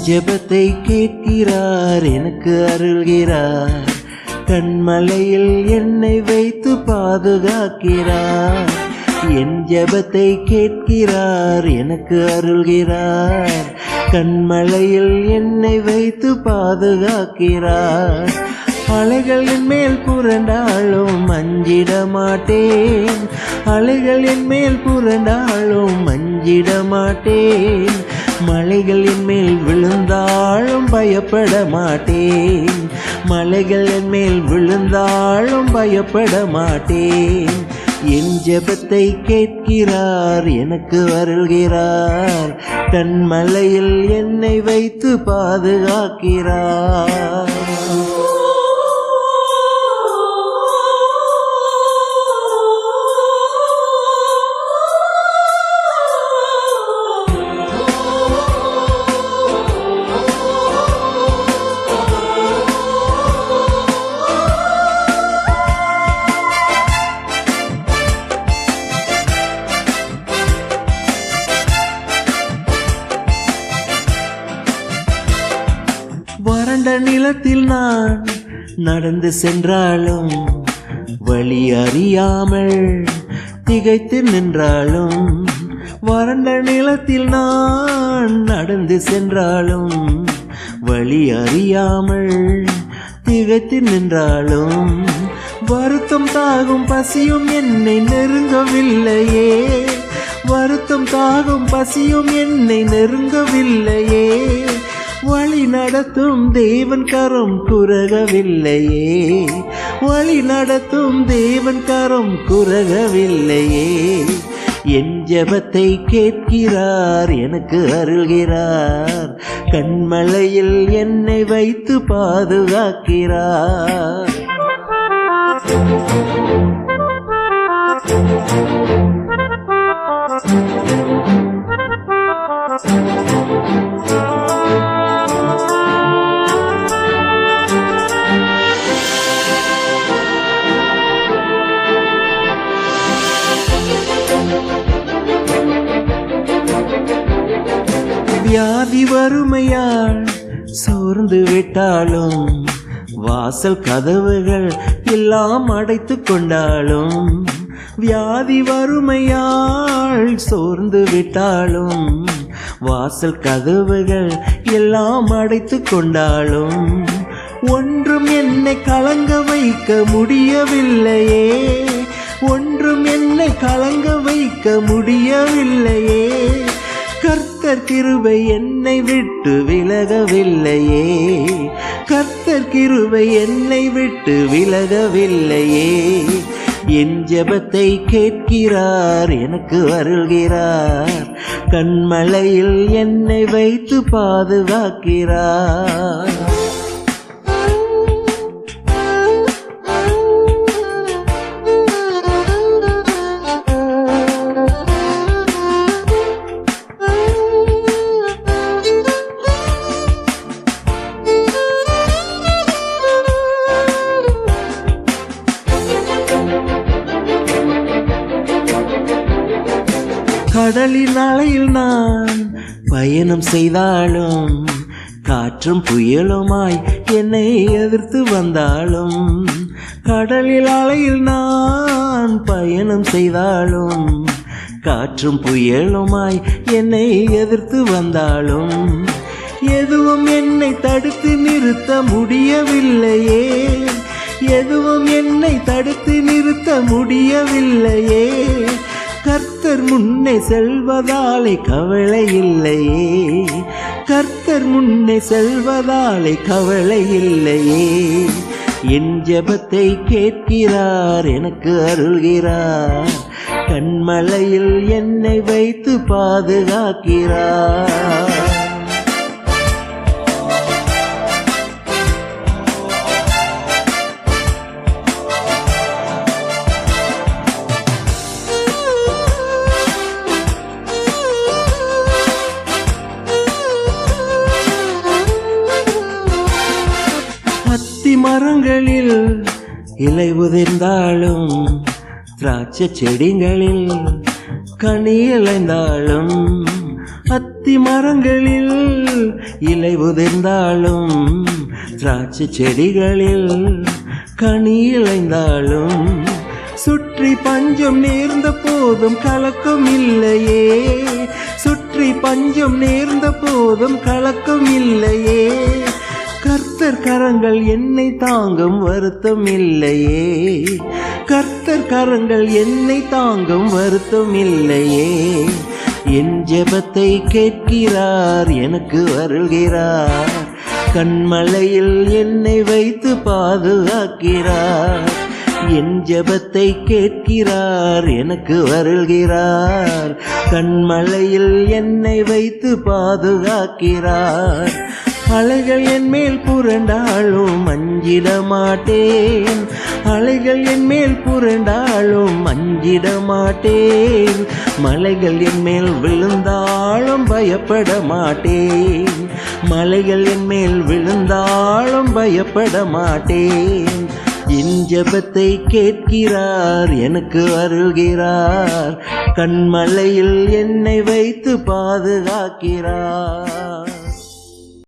ஜெபத்தை கேட்கிறார், எனக்கு அருள்கிறார். கண்மலையில் என்னை வைத்து பாதுகாக்கிறார். என் ஜெபத்தை கேட்கிறார், எனக்கு அருள்கிறார். கண்மலையில் என்னை வைத்து பாதுகாக்கிறார். அலைகளின் மேல் புரண்டாலும் அஞ்சிட மாட்டேன். அலைகளின் மேல் புரண்டாலும் அஞ்சிட மாட்டேன். மலைகளின் மேல் விழுந்தாலும் பயப்பட மாட்டேன். மலைகளின் மேல் விழுந்தாலும் பயப்பட மாட்டேன். என் ஜெபத்தை கேட்கிறார், எனக்கு அருள்கிறார். கண்மலையில் என்னை வைத்து பாதுகாக்கிறார். வறண்ட நிலத்தில் நான் நடந்து சென்றாலும், வழி அறியாமல் திகைத்து நின்றாலும், வறண்ட நிலத்தில் நான் நடந்து சென்றாலும், வழி அறியாமல் திகைத்து நின்றாலும், வருத்தம் தாகும் பசியும் என்னை நெருங்கவில்லையே. வருத்தம் தாகும் பசியும் என்னை நெருங்கவில்லையே. வழி நடத்தும் தேவன் கரம் குறகவில்லையே. வழி நடத்தும் தேவன் கரம் குறகவில்லையே. என் ஜெபத்தை கேட்கிறார், எனக்கு அருள்கிறார். கண்மலையில் என்னை வைத்து பாதுகாக்கிறார். வியாதி வறுமையால் சோர்ந்து விட்டாலும், வாசல் கதவுகள் எல்லாம் அடைத்து கொண்டாலும், வியாதி வறுமையால் சோர்ந்து விட்டாலும், வாசல் கதவுகள் எல்லாம் அடைத்து கொண்டாலும், ஒன்றும் என்னை கலங்க வைக்க முடியவில்லையே. ஒன்றும் என்னை கலங்க வைக்க முடியவில்லையே. கர்த்தர் கிருபை என்னை விட்டு விலகவில்லையே. கர்த்தர் கிருபை என்னை விட்டு விலகவில்லையே. என் ஜெபத்தை கேட்கிறார், எனக்கு அருள்கிறார். கண்மலையில் என்னை வைத்து பாதுகாக்கிறார். கடலின் அலையில் நான் பயணம் செய்தாலும், காற்றும் புயலுமாய் என்னை எதிர்த்து வந்தாலும், கடலில் அலையில் நான் பயணம் செய்தாலும், காற்றும் புயலுமாய் என்னை எதிர்த்து வந்தாலும், எதுவும் என்னை தடுத்து நிறுத்த முடியவில்லையே. எதுவும் என்னை தடுத்து நிறுத்த முடியவில்லையே. கர்த்தர் முன்னே செல்வதாலே கவலை இல்லையே. கர்த்தர் முன்னே செல்வதாலே கவலை இல்லையே. என் ஜெபத்தை கேட்கிறார், எனக்கு அருள்கிறார். கண்மலையில் என்னை வைத்து பாதுகாக்கிறார். மரங்களில் இலை உதிர்ந்தாலும், திராட்சை செடிகளில் கனி இழைந்தாலும், அத்தி மரங்களில் இலை உதிர்ந்தாலும் திராட்சை செடிகளில் கனி இழைந்தாலும் சுற்றி பஞ்சம் நேர்ந்த போதும் கலக்கம் இல்லையே, சுற்றி பஞ்சம் நேர்ந்த போதும் கலக்கம் இல்லையே. கர்த்தர் கரங்கள் என்னை தாங்கும் வருத்தம் இல்லையே, கர்த்தர் கரங்கள் என்னை தாங்கும் வருத்தம் இல்லையே. என் ஜெபத்தை கேட்கிறார், எனக்கு அருள்கிறார், கண்மலையில் என்னை வைத்து பாதுகாக்கிறார். என் ஜெபத்தை கேட்கிறார், எனக்கு அருள்கிறார், கண்மலையில் என்னை வைத்து பாதுகாக்கிறார். அலைகள் என் மேல் புரண்டாலும் அஞ்சிட மாட்டேன், அலைகள் என் மேல் புரண்டாலும் அஞ்சிட மாட்டேன். மலைகள் என் மேல் விழுந்தாலும் பயப்பட மாட்டேன், மலைகள் என் மேல் விழுந்தாலும் பயப்பட மாட்டேன். என் ஜெபத்தை கேட்கிறார், எனக்கு அருள்கிறார், கண்மலையில் என்னை வைத்து பாதுகாக்கிறார்.